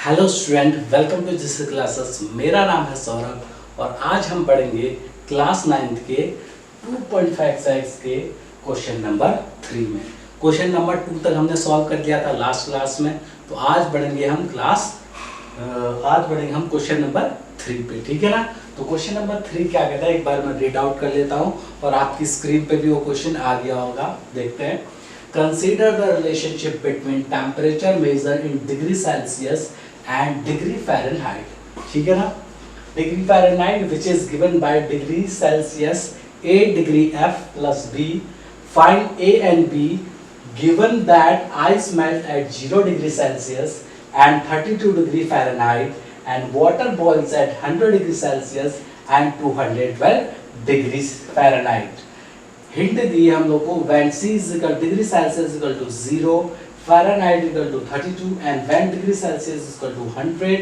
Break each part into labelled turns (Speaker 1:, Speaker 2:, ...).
Speaker 1: Hello student, welcome to जिस classes. मेरा नाम है सौरभ और आज हम पढ़ेंगे क्लास 9th के 2.5 एक्सरसाइज के क्वेश्चन नंबर 3 में। क्वेश्चन नंबर 2 तक हमने सॉल्व कर लिया था लास्ट क्लास में, तो आज बढ़ेंगे हम क्वेश्चन नंबर 3 पे, ठीक है ना। तो क्वेश्चन नंबर 3 क्या कहता है, एक बार मैं रीड आउट कर लेता हूँ और आपकी स्क्रीन पे भी वो क्वेश्चन आ गया होगा, देखते हैं। Consider the relationship between temperature measured in degree Celsius and degree Fahrenheit. ठीक है ना। Degree Fahrenheit which is given by degree Celsius A degree F plus B. Find A and B given that ice melt at 0 degree Celsius and 32 degree Fahrenheit and water boils at 100 degree Celsius and 212 degrees Fahrenheit. Hint दी हम लोग को when C is equal degree Celsius equal to 0, Fahrenheit equal to 32 and when degree Celsius equal to 100,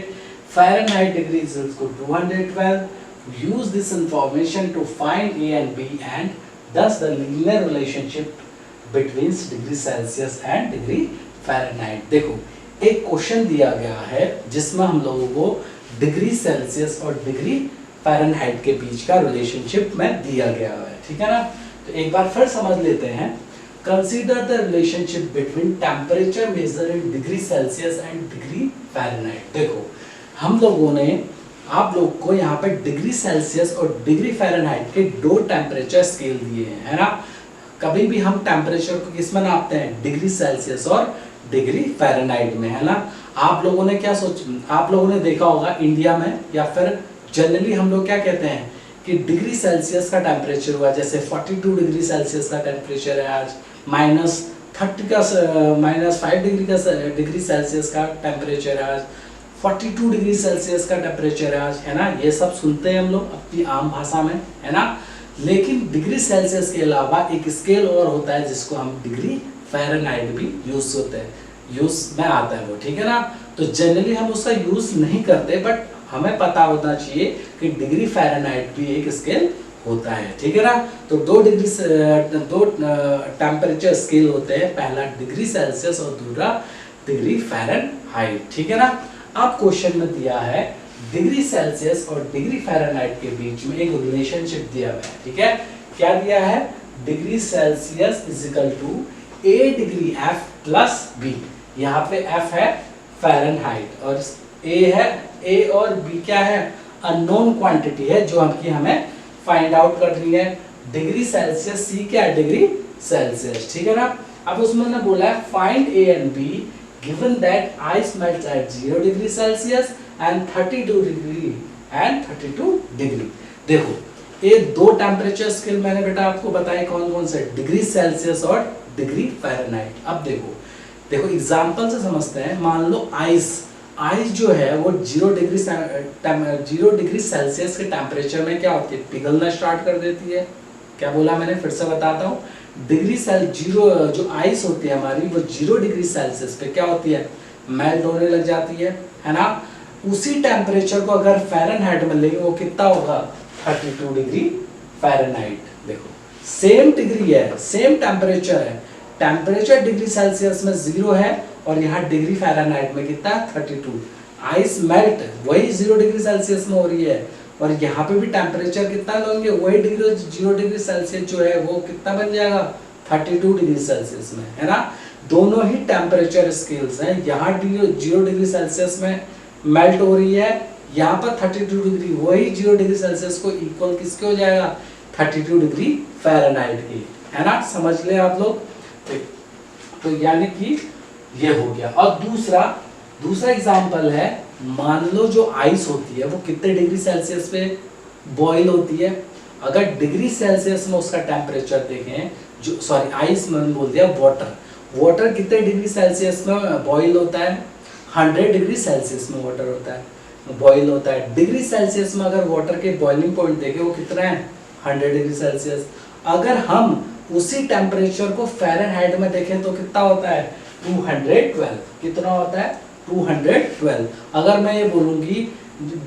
Speaker 1: Fahrenheit degree equal to 212. Use this information to find A and B and thus the linear relationship between degree Celsius and degree Fahrenheit. देखो, एक question दिया गया है जिसमें हम लोगों को degree Celsius और डिग्री फ़ारेनहाइट के बीच का रिलेशनशिप में दिया गया है, ठीक है ना। तो एक बार फिर समझ लेते हैं। Consider the relationship between temperature measure in degree Celsius and degree Fahrenheit. देखो, हम लोगों ने आप लोग को यहाँ पे डिग्री सेल्सियस और डिग्री फ़ारेनहाइट के दो टेम्परेचर स्केल दिए हैं, है ना। कभी भी हम टेम्परेचर को किसमें नापते हैं, डिग्री सेल्सियस और डिग्री फ़ारेनहाइट में, है ना। आप लोगों ने देखा होगा इंडिया में, या फिर जनरली हम लोग क्या कहते हैं कि डिग्री सेल्सियस का टेम्परेचर हुआ, जैसे 42 डिग्री सेल्सियस का टेम्परेचर है आज, -5 डिग्री सेल्सियस का टेम्परेचर है आज, 42 डिग्री सेल्सियस का टेम्परेचर है आज, है ना। ये सब सुनते हैं हम लोग अपनी आम भाषा में, है ना। लेकिन डिग्री सेल्सियस के अलावा एक स्केल और होता है जिसको हम डिग्री फ़ारेनहाइट भी यूज में आता है वो, ठीक है ना। तो जनरली हम उसका यूज नहीं करते, बट हमें पता होना चाहिए कि डिग्री फ़ारेनहाइट भी एक स्केल होता है, ठीक है ना। तो दो टेम्परेचर स्केल होते हैं, पहला डिग्री सेल्सियस और दूसरा डिग्री फ़ारेनहाइट, ठीक है ना। अब क्वेश्चन में दिया है डिग्री सेल्सियस और डिग्री फ़ारेनहाइट के बीच में एक रिलेशनशिप दिया हुआ है, ठीक है। क्या दिया है, degree Celsius is equal to A degree F plus B। यहाँ पे F है फ़ारेनहाइट और A है, A और B क्या है, अननोन क्वांटिटी है जो हमें फाइंड आउट करनी है। डिग्री सेल्सियस, C क्या है, डिग्री सेल्सियस, ठीक है ना। अब उसमें ने बोला है find A and B given that ice melts at 0 degree Celsius and 32 degree. देखो, ये दो टेम्परेचर स्केल मैंने बेटा आपको बताए कौन कौन से, डिग्री सेल्सियस और डिग्री फ़ारेनहाइट। अब देखो एग्जांपल से समझते हैं। मान लो आइस जो है वो 0 डिग्री सेल्सियस के टेम्परेचर में क्या होती है, पिघलना स्टार्ट कर देती है। क्या बोला मैंने, फिर से बताता हूँ। जो आइस होती है हमारी, वो 0 डिग्री सेल्सियस पे क्या होती है, मेल्ट होने लग जाती है ना। उसी टेम्परेचर को अगर फ़ारेनहाइट में लेंगे वो कितना होगा, 32 डिग्री फ़ारेनहाइट। देखो, सेम डिग्री है, सेम टेम्परेचर है, टेम्परेचर डिग्री सेल्सियस में 0 है और यहाँ डिग्री फ़ारेनहाइट में कितना, 32। आइस मेल्ट वही 0 डिग्री सेल्सियस में हो रही है और यहाँ पे भी टेम्परेचर कितना लेंगे, वही 0 डिग्री सेल्सियस जो है वो कितना बन जाएगा, 32 डिग्री सेल्सियस में, है ना। दोनों ही टेम्परेचर स्केल्स हैं। यहाँ 0 डिग्री सेल्सियस में मेल्ट हो रही है, यहाँ पर 32 डिग्री, वही 0 डिग्री सेल्सियस को इक्वल किसके हो जाएगा, 32 डिग्री फ़ारेनहाइट की, है ना। समझ ले आप लोग। तो यानी कि ये हो गया। और दूसरा एग्जांपल है, मान लो जो आइस होती है वो कितने डिग्री सेल्सियस पे बॉईल होती है। अगर डिग्री सेल्सियस में उसका टेम्परेचर देखें, आइस में बोल दिया, वाटर कितने डिग्री सेल्सियस में बॉईल होता है, 100 डिग्री सेल्सियस में वाटर होता है, बॉईल होता है। डिग्री सेल्सियस में अगर वाटर के बॉइलिंग पॉइंट देखें वो कितना है, 100 डिग्री सेल्सियस। अगर हम उसी टेम्परेचर को फ़ारेनहाइट में देखें तो कितना होता है, 212। कितना होता है, 212। अगर मैं ये बोलूँगी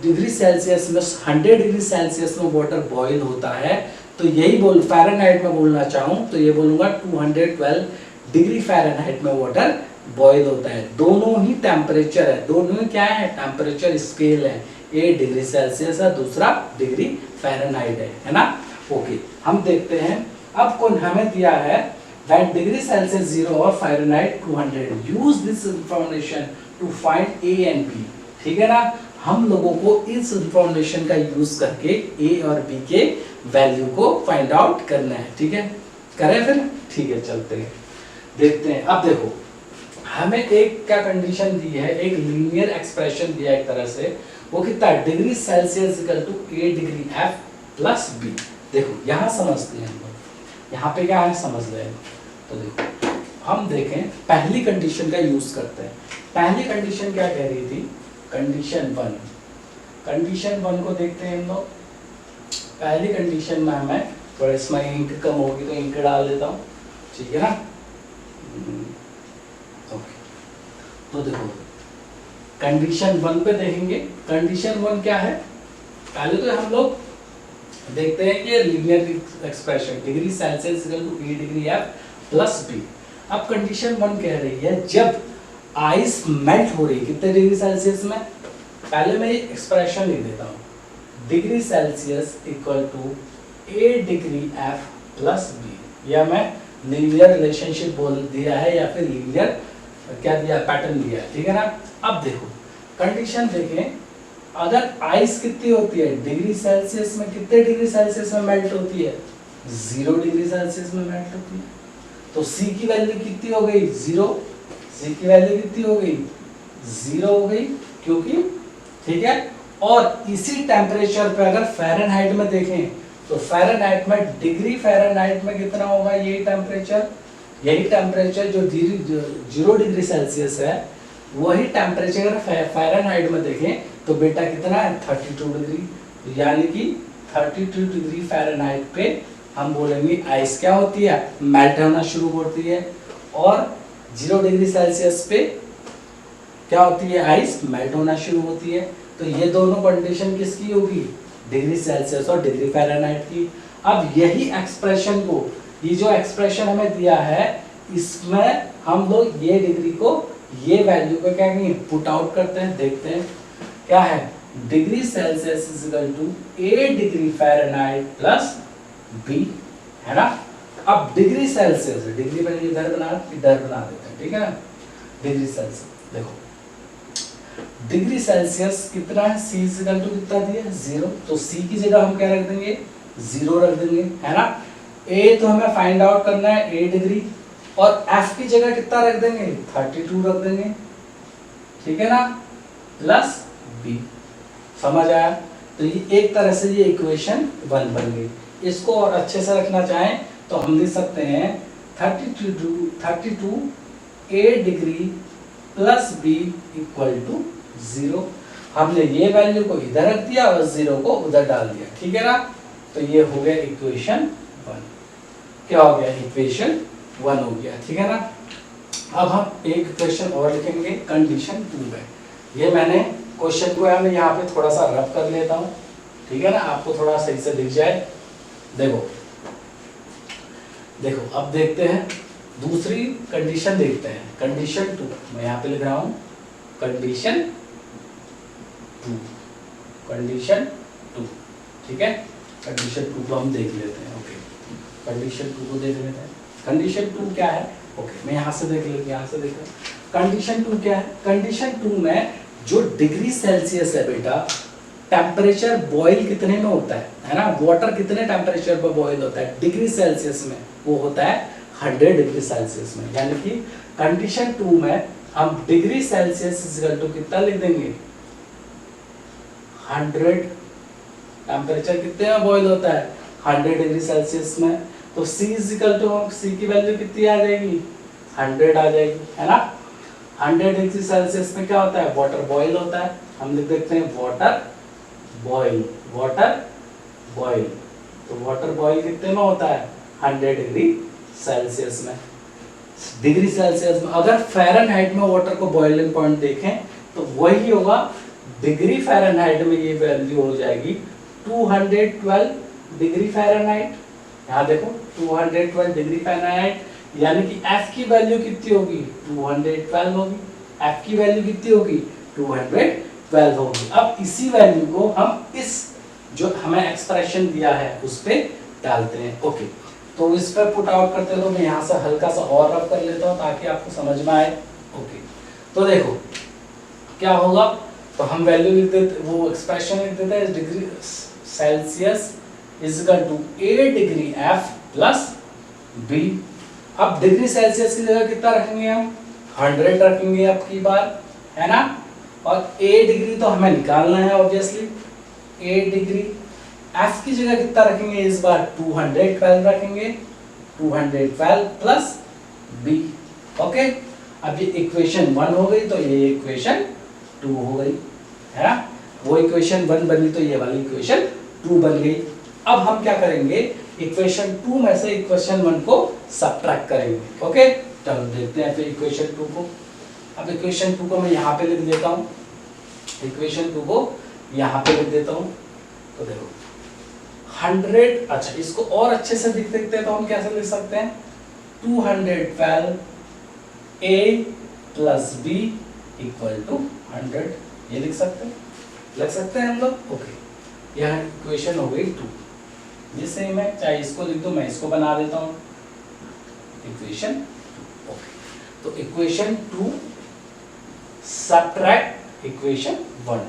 Speaker 1: डिग्री सेल्सियस में 100 डिग्री सेल्सियस में वाटर बॉईल होता है, तो यही फ़ारेनहाइट में बोलना चाहूँ तो ये बोलूँगा 212 डिग्री फ़ारेनहाइट में वाटर बॉयल होता है। दोनों ही टेम्परेचर है, दोनों ही क्या है, टेम्परेचर स्केल है। एक डिग्री सेल्सियस है, दूसरा डिग्री फ़ारेनहाइट है ना। ओके, हम देखते हैं अब कौन हमें दिया है when degree Celsius 0 और Fahrenheit 200 use this information to find A and B। ठीक है ना, हम लोगों को इस इंफॉर्मेशन का यूज करके A और B के वैल्यू को फाइंड आउट करना है। ठीक है, करें फिर, ठीक है चलते हैं देखते हैं। अब देखो हमें एक क्या कंडीशन दी है, एक लीनियर एक्सप्रेशन दिया है एक तरह से, वो कितना, degree Celsius equal to A degree F plus B। देखो यहाँ समझते हैं हम लोग, यहाँ पे क्या है समझ रहे। तो देखो हम देखें पहली कंडीशन का यूज करते हैं। पहली कंडीशन क्या कह रही थी, कंडीशन 1। कंडीशन 1 को देखते हैं हम लोग। पहली कंडीशन में हमें थोड़ा इसमें इंक कम होगी तो इंक डाल देता हूँ, ठीक है ना। ओके, तो देखो कंडीशन 1 पे देखेंगे। कंडीशन 1 क्या है, पहले तो हम लोग देखते हैं कि linear expression degree Celsius equal to A degree F plus B। अब कंडीशन 1 कह रही है जब आइस मेल्ट हो रही है कितने डिग्री सेल्सियस में, पहले मैं ये एक्सप्रेशन लिख देता हूँ, degree Celsius equal to A degree F plus B। या मैं लीनियर रिलेशनशिप बोल दिया है या फिर लीनियर क्या दिया, पैटर्न दिया है, ठीक है ना। अब देखो कंडीशन देखें, अगर आइस कितनी होती है डिग्री सेल्सियस में, कितने डिग्री सेल्सियस में मेल्ट होती है, 0 डिग्री सेल्सियस में मेल्ट होती है। तो C की वैल्यू कितनी हो गई, 0। C की वैल्यू कितनी हो गई, 0 हो गई, क्योंकि ठीक है। और इसी टेम्परेचर पे अगर फ़ारेनहाइट में देखें तो फ़ारेनहाइट में, डिग्री फ़ारेनहाइट में कितना होगा, यही टेम्परेचर जो 0 डिग्री सेल्सियस है, वही टेम्परेचर अगर फ़ारेनहाइट में देखें तो बेटा कितना है, 32 डिग्री। यानी कि 32 डिग्री फ़ारेनहाइट पे हम बोलेंगे आइस क्या होती है, मेल्ट होना शुरू होती है। और 0 डिग्री सेल्सियस पे क्या होती है, आइस मेल्ट होना शुरू होती है। तो ये दोनों कंडीशन किसकी होगी, डिग्री सेल्सियस और डिग्री फ़ारेनहाइट की। अब यही एक्सप्रेशन को, ये जो एक्सप्रेशन हमें दिया है, इसमें हम लोग ये डिग्री को, ये वैल्यू को क्या कहेंगे, पुट आउट करते हैं। देखते हैं क्या है, degree Celsius is equal to A degree Fahrenheit plus B, है ना। अब डिग्री सेल्सियस, डिग्री पर इधर बना देते हैं, ठीक है ना। डिग्री सेल्सियस देखो, डिग्री सेल्सियस कितना है, C इज इक्वल टू कितना दिया, 0। तो C की जगह हम क्या रख देंगे, 0 रख देंगे, है ना। A तो हमें फाइंड आउट करना है A डिग्री, और F की जगह कितना रख देंगे, 32 रख देंगे, ठीक है ना, प्लस B। समझ आया। तो ये एक तरह से ये इक्वेशन 1 बन गई। इसको और अच्छे से रखना चाहें तो हम लिख सकते हैं 32 A degree plus B equal to 0। हमने ये वैल्यू को इधर रख दिया और 0 को उधर डाल दिया, ठीक है ना। तो ये हो गया इक्वेशन 1। क्या हो गया, इक्वेशन 1 हो गया, ठीक है ना। अब हम एक इक्वेशन और लिखेंगे कंडीशन 2 में। ये मैंने क्वेश्चन को मैं यहाँ पे थोड़ा सा रब कर लेता हूँ, ठीक है ना, आपको थोड़ा सही से दिख जाए। देखो अब देखते हैं दूसरी कंडीशन, देखते हैं कंडीशन 2। मैं यहाँ पे लिख रहा हूँ कंडीशन 2, ठीक है। कंडीशन 2 को हम देख लेते हैं। ओके, कंडीशन 2 को देख लेते हैं। कंडीशन 2 क्या है, ओके मैं यहाँ से देख लेते हैं, यहाँ से देखो कंडीशन 2 क्या है। कंडीशन 2 में जो डिग्री सेल्सियस है बेटा, टेम्परेचर बॉईल कितने में होता है ना, वाटर कितने टेम्परेचर पर बॉईल होता है डिग्री सेल्सियस में, वो होता है 100 डिग्री सेल्सियस में। यानी कि कंडीशन 2 में हम डिग्री सेल्सियस इक्वल टू कितना लिख देंगे, 100। टेम्परेचर कितने में बॉईल होता है, 100 डिग्री सेल्सियस में। तो C इक्वल टू, C की वैल्यू कितनी आ जाएगी, 100 आ जाएगी, है ना। 100 डिग्री सेल्सियस में क्या होता है, वाटर बॉईल होता है। हम लिख देते हैं वाटर बॉईल। तो वाटर बॉईल कितने में होता है, 100 डिग्री सेल्सियस में। डिग्री सेल्सियस में अगर फ़ारेनहाइट में वाटर को बॉइलिंग पॉइंट देखें तो वही होगा, डिग्री फ़ारेनहाइट में ये वैल्यू हो जाएगी 212 डिग्री फ़ारेनहाइट। यहाँ देखो 212 डिग्री फ़ारेनहाइट, यानी कि f की वैल्यू कितनी होगी 212 होगी, f की वैल्यू कितनी होगी 212 होगी। अब इसी वैल्यू को हम इस जो हमें एक्सप्रेशन दिया है उस पे डालते हैं। ओके, तो इस पर पुट आउट करते हैं, तो मैं यहाँ से हल्का सा और रब कर लेता हूँ ताकि आपको समझ में आए। ओके, तो देखो क्या होगा, तो हम वैल्यू लिख देते, वो एक्सप्रेशन लिख देते हैं degree Celsius is equal to a degree f plus b। अब डिग्री सेल्सियस की जगह कितना रखेंगे हम 100 रखेंगे अब की बार, है ना। और a डिग्री तो हमें निकालना है ऑब्वियसली, a डिग्री, f की जगह कितना रखेंगे इस बार 212 रखेंगे, 212 प्लस b। ओके, अब ये इक्वेशन 1 हो गई, तो ये इक्वेशन 2 हो गई, है ना। वो इक्वेशन 1 बनी तो ये वाली इक्वेशन 2 बन गई। अब हम क्या करेंगे, इक्वेशन 2 में से इक्वेशन 1 को सबट्रैक्ट करेंगे। ओके, चलो देखते हैं फिर इक्वेशन 2 को। अब इक्वेशन 2 को मैं यहाँ पे लिख देता हूँ, इक्वेशन 2 को यहाँ पे लिख देता हूँ। तो देखो 100, अच्छा इसको और अच्छे से लिख सकते हैं, तो हम कैसे लिख सकते हैं 212 a plus b equal to 100, ये लिख सकते हैं, लग सकते हैं हम लोग। ओके, यह इक्वेशन हो गई 2, ये सेम है, चाहे इसको लिख दो, मैं इसको बना देता हूँ इक्वेशन 2। ओके, तो इक्वेशन 2 सबट्रैक्ट इक्वेशन 1,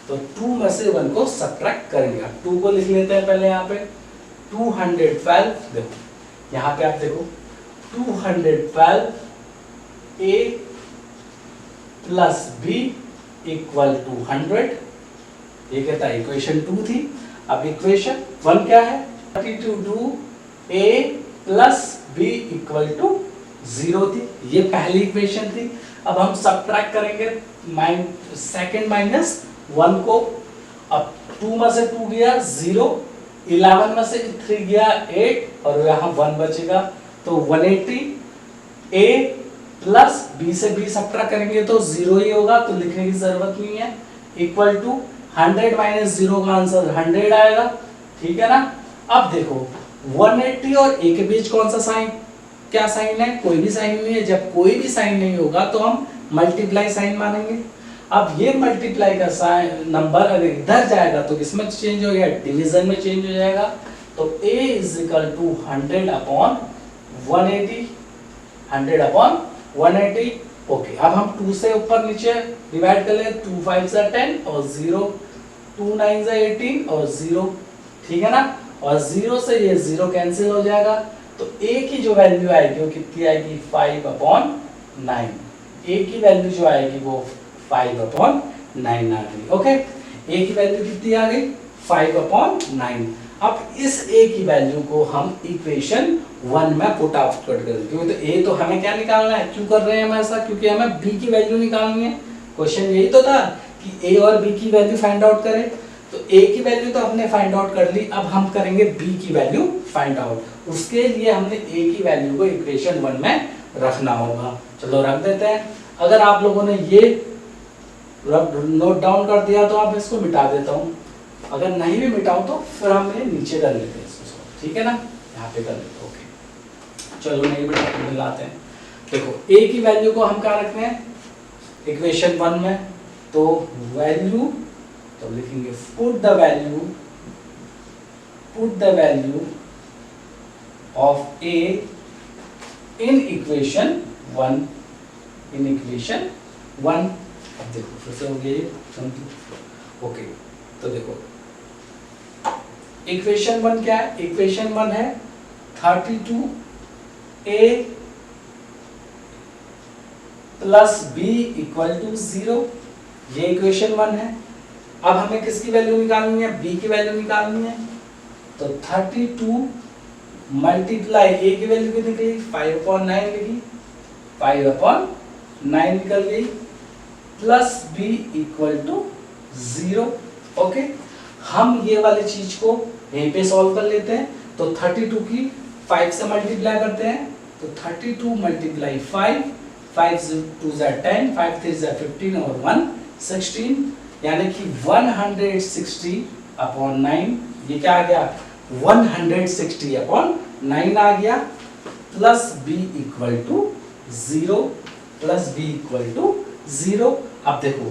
Speaker 1: तो 2 में से 1 को सबट्रैक्ट करेंगे। अब 2 को लिख लेते हैं पहले यहाँ पे 212, देखो यहाँ पे आप देखो 212 a plus b equal to 100, ये कहता है इक्वेशन 2 थी। अब इक्वेशन 1 क्या है 32 a plus b equal to 0 थी, ये पहली इक्वेशन थी। अब हम सबट्रैक्ट करेंगे सेकंड माइनस 1 को। अब 2 में से 2 गया 0, 11 में से 3 गया 8 और यहाँ 1 बचेगा, तो 180 a प्लस b से b सबट्रैक्ट करेंगे तो 0 ही होगा, तो लिखने की जरूरत नहीं है, इक्वल टू 100 माइनस 0 का आंसर 100 आएगा, ठीक है ना। अब देखो 180 और a के बीच कौन सा साइन, क्या साइन है, कोई भी साइन नहीं है। जब कोई भी साइन नहीं होगा तो हम मल्टीप्लाई साइन मानेंगे। अब ये मल्टीप्लाई का साइन नंबर अगर इधर जाएगा तो किसमें चेंज हो जाएगा, डिवीजन में चेंज हो जाएगा। तो a is equal to 100 upon 180, 100 upon 180। Okay, अब हम 2 से ऊपर नीचे डिवाइड कर ले, 2 5 से 10 और 0, 2 9 से 18 और 0, ठीक है ना। और 0 से ये 0 कैंसिल हो जाएगा, तो a की जो वैल्यू आएगी वो कितनी आएगी 5 अपॉन 9, a की वैल्यू जो आएगी वो 5 अपॉन 9 आ गई। ओके, a की वैल्यू कितनी आ गई 5 अपॉन 9। अब इस a की वैल्यू को हम इक्वेशन 1 में पुट आउट कर देंगे, क्योंकि तो a तो हमें क्या निकालना है, क्यों कर रहे हैं हम ऐसा, क्योंकि हमें b की वैल्यू निकालनी है। क्वेश्चन यही तो था कि a और b की वैल्यू फाइंड आउट करें, तो a की वैल्यू तो हमने फाइंड आउट कर ली, अब हम करेंगे b की वैल्यू फाइंड आउट। उसके लिए हमने a की वैल्यू को इक्वेशन 1 में रखना होगा। चलो रख देते हैं। अगर आप लोगों ने ये नोट डाउन कर दिया तो आप इसको मिटा देता हूँ, अगर नहीं भी मिटाऊं तो फिर हम ये नीचे कर लेते हैं इसको, ठीक है ना, यहाँ पे कर लेते हैं। ओके, चलो नहीं बेटा मिलाते हैं। देखो a की वैल्यू को हम क्या रखते हैं इक्वेशन 1 में, तो वैल्यू तो लिखेंगे put the value of a in equation 1, in equation 1। अब देखो फिर से हो गया। ओके, तो देखो इक्वेशन 1 क्या है, इक्वेशन 1 है 32a plus b equal to 0, ये इक्वेशन 1 है। अब हमें किसकी वैल्यू निकालनी है, b की वैल्यू निकालनी है, तो 32 मल्टीप्लाई a की वैल्यू कितनी निकली 5/9 लिखी, 5/9 निकल गई, plus b equal to 0। Okay, हम ये वाली चीज को यहीं पे सॉल्व कर लेते हैं, तो 32 की 5 से मल्टीप्लाई करते हैं, तो 32 मल्टीप्लाई 5, 5 2 जा 10, 5 3 जा 15 और 1 16, यानी कि 160 अपॉन 9, ये क्या आ गया 160 अपॉन 9 आ गया। Plus B equal to 0, plus B equal to 0। अब देखो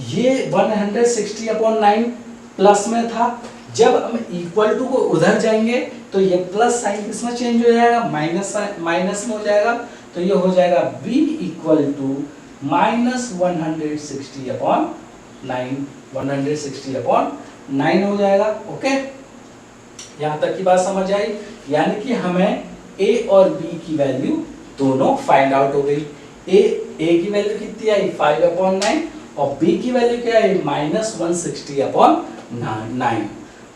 Speaker 1: ये 160/9 प्लस में था, जब हम इक्वल टू को उधर जाएंगे तो ये प्लस साइन किसमें चेंज हो जाएगा, माइनस में हो जाएगा, तो ये हो जाएगा b इक्वल टू -160/9, 160/9 हो जाएगा। ओके, यहां तक की बात समझ आई। यानी कि हमें a और b की वैल्यू दोनों फाइंड आउट हो गई। a की वैल्यू कितनी आई 5/9 और b की वैल्यू क्या है -160/9।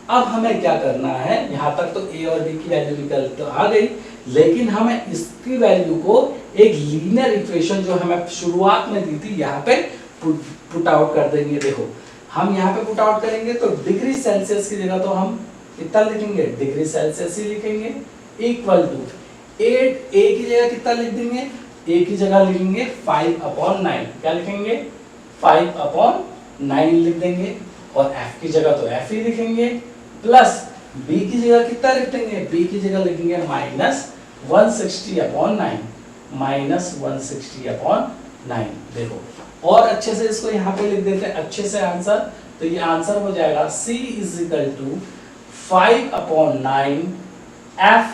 Speaker 1: अब हमें क्या करना है, यहाँ तक तो a और b की वैल्यू निकल तो आ गई, लेकिन हमें इसकी वैल्यू को एक लीनियर इक्वेशन जो हमें शुरुआत में दी थी यहाँ पे पुट आउट कर देंगे। देखो हम यहाँ पे पुट आउट करेंगे तो डिग्री सेल्सियस की जगह तो हम कितना लिखेंगे, डिग्री सेल्सियस ही लिखेंगे, इक्वल टू 8, a की जगह कितना लिख देंगे, a की जगह लिखेंगे 5/9, क्या लिखेंगे 5/9 लिख देंगे, और f की जगह तो f ही लिखेंगे, प्लस b की जगह कितना लिख देंगे, b की जगह लिखेंगे -160/9, -160/9। देखो और अच्छे से इसको यहाँ पे लिख देते हैं अच्छे से आंसर, तो ये आंसर हो जाएगा c = 5/9 f,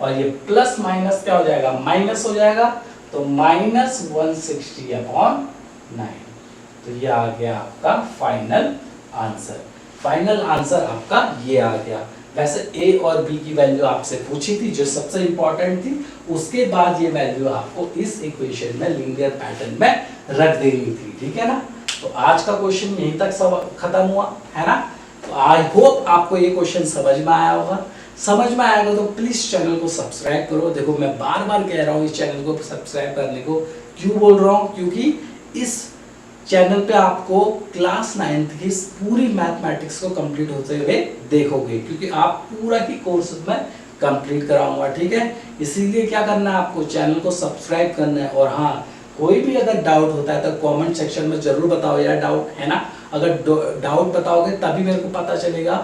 Speaker 1: और ये प्लस माइनस क्या हो जाएगा, माइनस हो जाएगा, तो -160/9। तो ये आ गया आपका फाइनल आंसर। फाइनल आंसर आपका ये आ गया। वैसे a और b की वैल्यू आपसे पूछी थी जो सबसे इंपॉर्टेंट थी, उसके बाद ये वैल्यू आपको इस इक्वेशन में लीनियर पैटर्न में रख देनी थी, ठीक है ना। तो आज का क्वेश्चन यहीं तक खत्म हुआ है ना। तो आई होप आपको ये क्वेश्चन समझ में आया होगा। समझ में आएगा तो प्लीज चैनल को सब्सक्राइब करो। देखो मैं बार बार कह रहा हूँ इस चैनल को सब्सक्राइब करने को, क्यों बोल रहा हूँ, क्योंकि इस चैनल पे आपको क्लास 9th की पूरी मैथमेटिक्स को कंप्लीट होते हुए देखोगे, क्योंकि आप पूरा ही कोर्स में कंप्लीट कराऊंगा, ठीक है। इसीलिए क्या करना है, आपको चैनल को सब्सक्राइब करना है, और हाँ कोई भी अगर डाउट होता है तो कमेंट सेक्शन में जरूर बताओ यार डाउट, है ना। अगर डाउट बताओगे तभी मेरे को पता चलेगा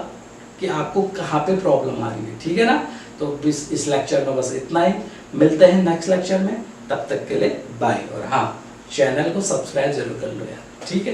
Speaker 1: कि आपको कहाँ पे प्रॉब्लम आ रही है, ठीक है ना। तो इस लेक्चर में बस इतना ही, मिलते हैं नेक्स्ट लेक्चर में, तब तक के लिए बाय। और हाँ चैनल को सब्सक्राइब जरूर कर लो यार, ठीक है।